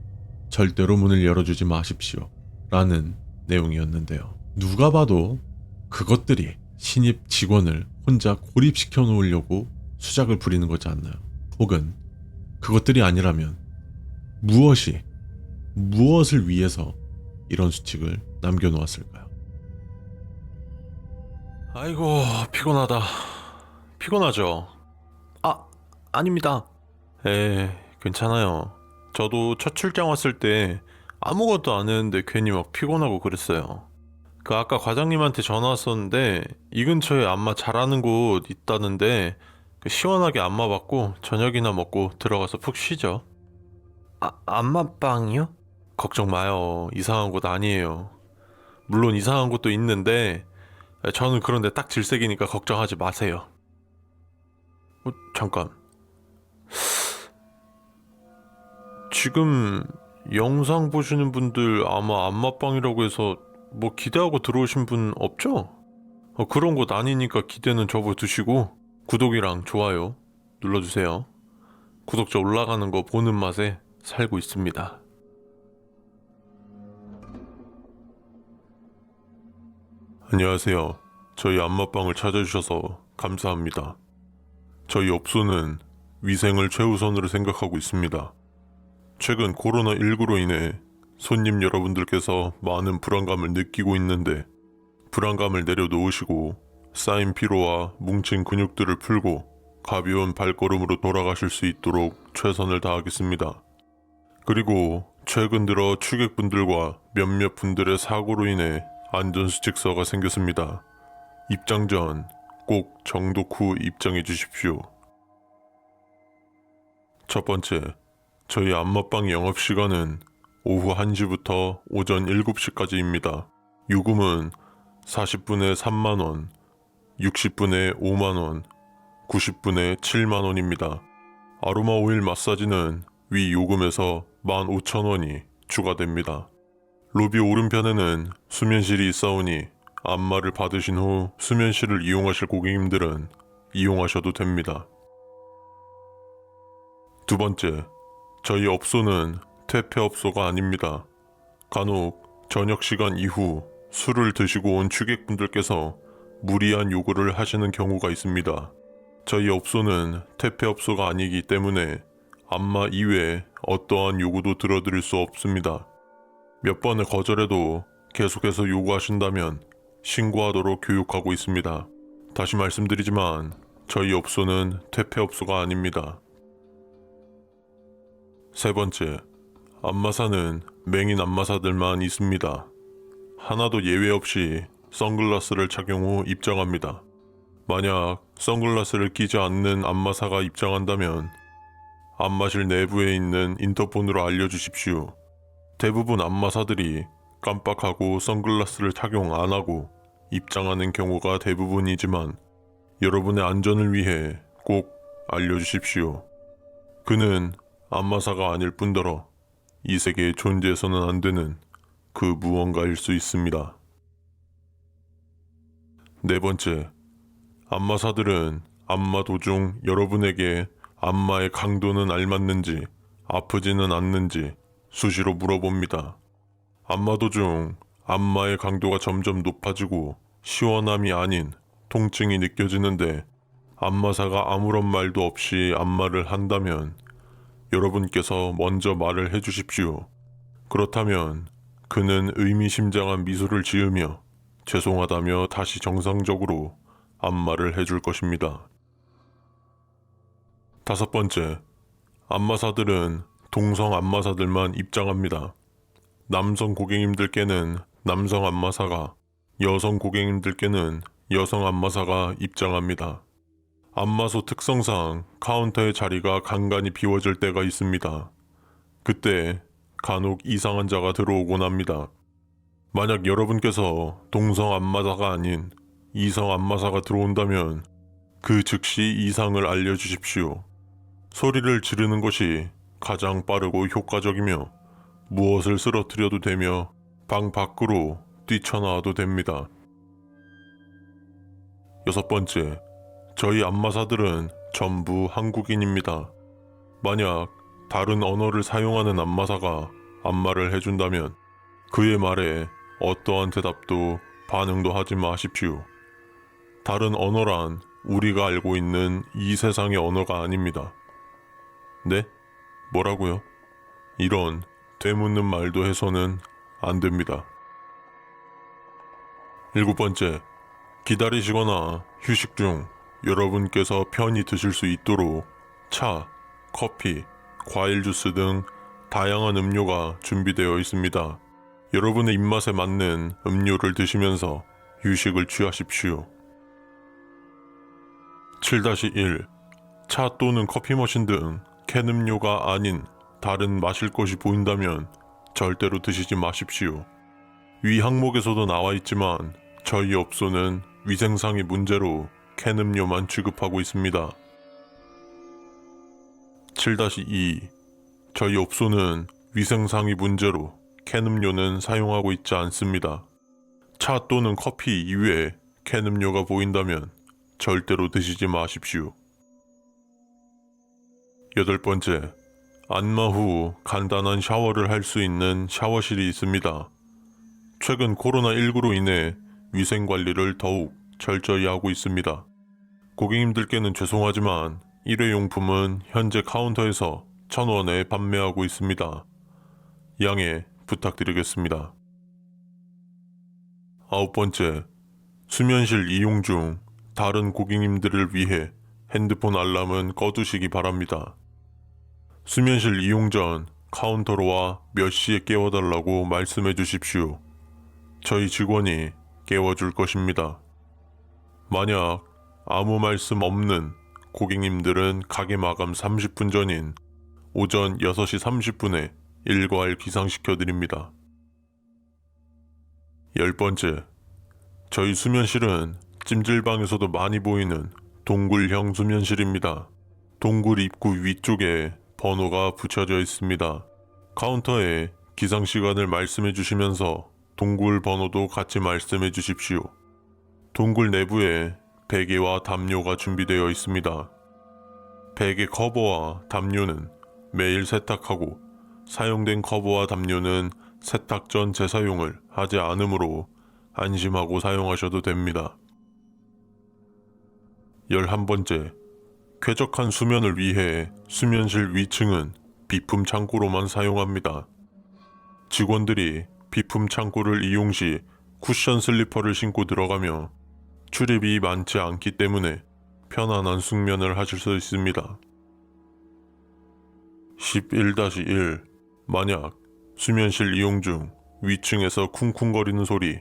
절대로 문을 열어주지 마십시오. 라는 내용이었는데요. 누가 봐도 그것들이 신입 직원을 혼자 고립시켜 놓으려고 수작을 부리는 거지 않나요? 혹은 그것들이 아니라면 무엇을 위해서 이런 수칙을 남겨놓았을까요? 아이고, 피곤하다. 피곤하죠? 아닙니다. 괜찮아요. 저도 첫 출장 왔을 때 아무것도 안 했는데 괜히 막 피곤하고 그랬어요. 그 아까 과장님한테 전화 왔었는데 이 근처에 안마 잘하는 곳 있다는데 시원하게 안마 받고 저녁이나 먹고 들어가서 푹 쉬죠. 안마방이요? 걱정 마요. 이상한 곳 아니에요. 물론 이상한 곳도 있는데 저는 그런데 딱 질색이니까 걱정하지 마세요. 잠깐. 지금 영상 보시는 분들 아마 안마방이라고 해서 뭐 기대하고 들어오신 분 없죠? 그런 곳 아니니까 기대는 접어두시고 구독이랑 좋아요 눌러주세요. 구독자 올라가는 거 보는 맛에 살고 있습니다. 안녕하세요. 저희 안마방을 찾아주셔서 감사합니다. 저희 업소는 위생을 최우선으로 생각하고 있습니다. 최근 코로나19로 인해 손님 여러분들께서 많은 불안감을 느끼고 있는데 불안감을 내려놓으시고 쌓인 피로와 뭉친 근육들을 풀고 가벼운 발걸음으로 돌아가실 수 있도록 최선을 다하겠습니다. 그리고 최근 들어 취객분들과 몇몇 분들의 사고로 인해 안전수칙서가 생겼습니다. 입장 전 꼭 정독 후 입장해 주십시오. 첫 번째, 저희 안마방 영업시간은 오후 1시부터 오전 7시까지입니다. 요금은 40분에 3만원, 60분에 5만원, 90분에 7만원입니다. 아로마 오일 마사지는 위 요금에서 15,000원이 추가됩니다. 로비 오른편에는 수면실이 있사오니 안마를 받으신 후 수면실을 이용하실 고객님들은 이용하셔도 됩니다. 두 번째, 저희 업소는 퇴폐업소가 아닙니다. 간혹 저녁시간 이후 술을 드시고 온 취객분들께서 무리한 요구를 하시는 경우가 있습니다. 저희 업소는 퇴폐업소가 아니기 때문에 안마 이외에 어떠한 요구도 들어드릴 수 없습니다. 몇 번을 거절해도 계속해서 요구하신다면 신고하도록 교육하고 있습니다. 다시 말씀드리지만 저희 업소는 퇴폐업소가 아닙니다. 세 번째, 안마사는 맹인 안마사들만 있습니다. 하나도 예외 없이 선글라스를 착용 후 입장합니다. 만약 선글라스를 끼지 않는 안마사가 입장한다면 안마실 내부에 있는 인터폰으로 알려주십시오. 대부분 안마사들이 깜빡하고 선글라스를 착용 안 하고 입장하는 경우가 대부분이지만 여러분의 안전을 위해 꼭 알려주십시오. 그는 안마사가 아닐 뿐더러 이 세계에 존재해서는 안 되는 그 무언가일 수 있습니다. 네 번째, 안마사들은 안마 도중 여러분에게 안마의 강도는 알맞는지 아프지는 않는지 수시로 물어봅니다. 안마 도중 안마의 강도가 점점 높아지고 시원함이 아닌 통증이 느껴지는데 안마사가 아무런 말도 없이 안마를 한다면 여러분께서 먼저 말을 해주십시오. 그렇다면 그는 의미심장한 미소를 지으며 죄송하다며 다시 정상적으로 안마를 해줄 것입니다. 다섯 번째, 안마사들은 동성 안마사들만 입장합니다. 남성 고객님들께는 남성 안마사가, 여성 고객님들께는 여성 안마사가 입장합니다. 안마소 특성상 카운터의 자리가 간간히 비워질 때가 있습니다. 그때 간혹 이상한 자가 들어오곤 합니다. 만약 여러분께서 동성 안마사가 아닌 이성 안마사가 들어온다면 그 즉시 이상을 알려주십시오. 소리를 지르는 것이 가장 빠르고 효과적이며 무엇을 쓰러뜨려도 되며 방 밖으로 뛰쳐나와도 됩니다. 여섯 번째, 저희 안마사들은 전부 한국인입니다. 만약 다른 언어를 사용하는 안마사가 안마를 해준다면 그의 말에 어떠한 대답도 반응도 하지 마십시오. 다른 언어란 우리가 알고 있는 이 세상의 언어가 아닙니다. 네? 뭐라고요? 이런 되묻는 말도 해서는 안 됩니다. 일곱 번째, 기다리시거나 휴식 중 여러분께서 편히 드실 수 있도록 차, 커피, 과일 주스 등 다양한 음료가 준비되어 있습니다. 여러분의 입맛에 맞는 음료를 드시면서 휴식을 취하십시오. 7-1. 차 또는 커피 머신 등 캔 음료가 아닌 다른 마실 것이 보인다면 절대로 드시지 마십시오. 위 항목에서도 나와 있지만 저희 업소는 위생상의 문제로 캔 음료만 취급하고 있습니다. 7-2. 저희 업소는 위생상의 문제로 캔 음료는 사용하고 있지 않습니다. 차 또는 커피 이외에 캔 음료가 보인다면 절대로 드시지 마십시오. 여덟 번째, 안마 후 간단한 샤워를 할 수 있는 샤워실이 있습니다. 최근 코로나19로 인해 위생관리를 더욱 철저히 하고 있습니다. 고객님들께는 죄송하지만 일회용품은 현재 카운터에서 1,000원에 판매하고 있습니다. 양해 부탁드리겠습니다. 아홉 번째, 수면실 이용 중 다른 고객님들을 위해 핸드폰 알람은 꺼두시기 바랍니다. 수면실 이용 전 카운터로 와 몇 시에 깨워달라고 말씀해 주십시오. 저희 직원이 깨워줄 것입니다. 만약 아무 말씀 없는 고객님들은 가게 마감 30분 전인 오전 6시 30분에 일괄 기상시켜드립니다. 열 번째, 저희 수면실은 찜질방에서도 많이 보이는 동굴형 수면실입니다. 동굴 입구 위쪽에 번호가 붙여져 있습니다. 카운터에 기상시간을 말씀해 주시면서 동굴 번호도 같이 말씀해 주십시오. 동굴 내부에 베개와 담요가 준비되어 있습니다. 베개 커버와 담요는 매일 세탁하고 사용된 커버와 담요는 세탁 전 재사용을 하지 않으므로 안심하고 사용하셔도 됩니다. 11번째, 쾌적한 수면을 위해 수면실 위층은 비품 창고로만 사용합니다. 직원들이 비품 창고를 이용 시 쿠션 슬리퍼를 신고 들어가며 출입이 많지 않기 때문에 편안한 숙면을 하실 수 있습니다. 11-1 만약 수면실 이용 중 위층에서 쿵쿵거리는 소리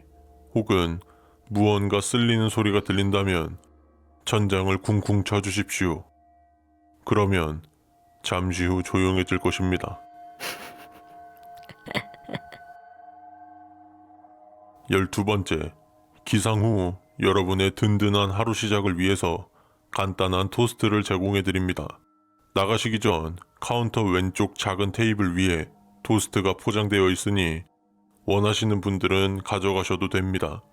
혹은 무언가 쓸리는 소리가 들린다면 천장을 쿵쿵 쳐주십시오. 그러면 잠시 후 조용해질 것입니다. 12번째, 기상 후 여러분의 든든한 하루 시작을 위해서 간단한 토스트를 제공해 드립니다. 나가시기 전 카운터 왼쪽 작은 테이블 위에 토스트가 포장되어 있으니 원하시는 분들은 가져가셔도 됩니다.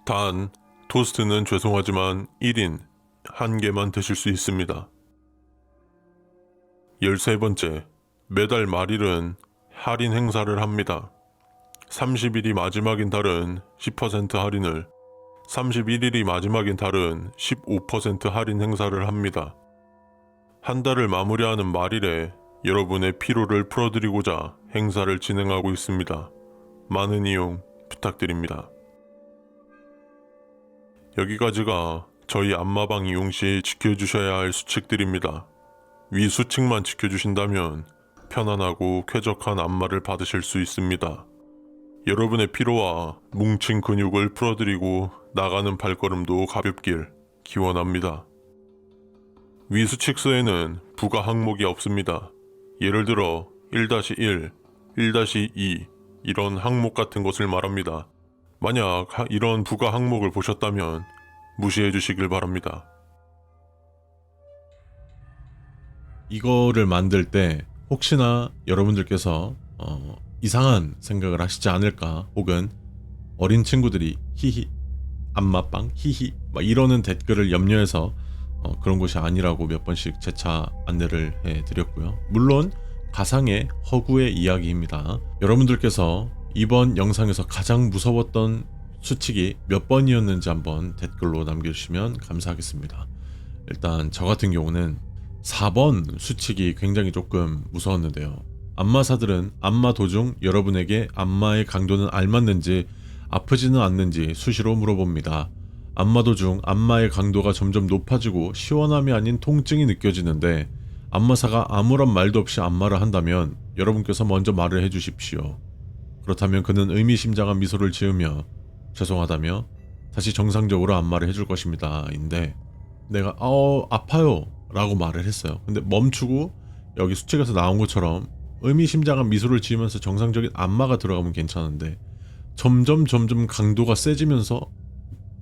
단, 토스트는 죄송하지만 1인 1개만 드실 수 있습니다. 13번째, 매달 말일은 할인 행사를 합니다. 30일이 마지막인 달은 10% 할인을, 31일이 마지막인 달은 15% 할인 행사를 합니다. 한 달을 마무리하는 말일에 여러분의 피로를 풀어드리고자 행사를 진행하고 있습니다. 많은 이용 부탁드립니다. 여기까지가 저희 안마방 이용 시 지켜주셔야 할 수칙들입니다. 위 수칙만 지켜주신다면 편안하고 쾌적한 안마를 받으실 수 있습니다. 여러분의 피로와 뭉친 근육을 풀어드리고 나가는 발걸음도 가볍길 기원합니다. 위 수칙서에는 부가 항목이 없습니다. 예를 들어 1-1, 1-2 이런 항목 같은 것을 말합니다. 만약 이런 부가 항목을 보셨다면 무시해 주시길 바랍니다. 이거를 만들 때 혹시나 여러분들께서 이상한 생각을 하시지 않을까, 혹은 어린 친구들이 히히 안마빵 히히 막 이러는 댓글을 염려해서 그런 것이 아니라고 몇 번씩 재차 안내를 해드렸고요. 물론 가상의 허구의 이야기입니다. 여러분들께서 이번 영상에서 가장 무서웠던 수칙이 몇 번이었는지 한번 댓글로 남겨주시면 감사하겠습니다. 일단 저 같은 경우는 4번 수칙이 굉장히 조금 무서웠는데요. 안마사들은 안마 도중 여러분에게 안마의 강도는 알맞는지 아프지는 않는지 수시로 물어봅니다. 안마 도중 안마의 강도가 점점 높아지고 시원함이 아닌 통증이 느껴지는데 안마사가 아무런 말도 없이 안마를 한다면 여러분께서 먼저 말을 해주십시오. 그렇다면 그는 의미심장한 미소를 지으며 죄송하다며 다시 정상적으로 안마를 해줄 것입니다. 인데 내가 아파요 라고 말을 했어요. 근데 멈추고 여기 수칙에서 나온 것처럼 의미심장한 미소를 지으면서 정상적인 안마가 들어가면 괜찮은데 점점 강도가 세지면서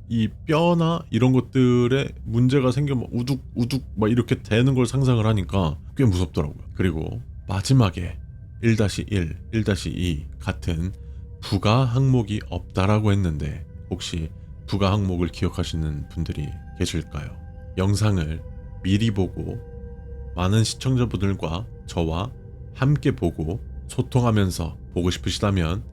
이 뼈나 이런 것들에 문제가 생겨 우둑 막 이렇게 되는 걸 상상을 하니까 꽤 무섭더라고요. 그리고 마지막에 1-1, 1-2 같은 부가 항목이 없다라고 했는데 혹시 부가 항목을 기억하시는 분들이 계실까요? 영상을 미리 보고 많은 시청자분들과 저와 함께 보고 소통하면서 보고 싶으시다면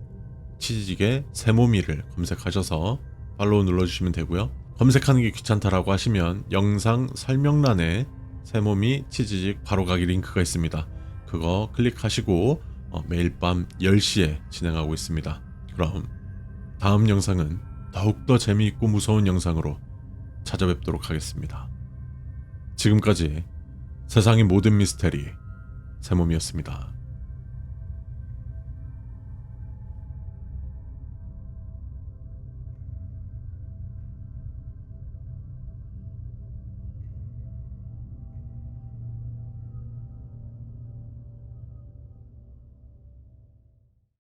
치즈직의 세모미를 검색하셔서 팔로우 눌러주시면 되고요. 검색하는 게 귀찮다라고 하시면 영상 설명란에 세모미 치즈직 바로가기 링크가 있습니다. 그거 클릭하시고 매일 밤 10시에 진행하고 있습니다. 그럼 다음 영상은 더욱더 재미있고 무서운 영상으로 찾아뵙도록 하겠습니다. 지금까지 세상의 모든 미스테리 세모미였습니다.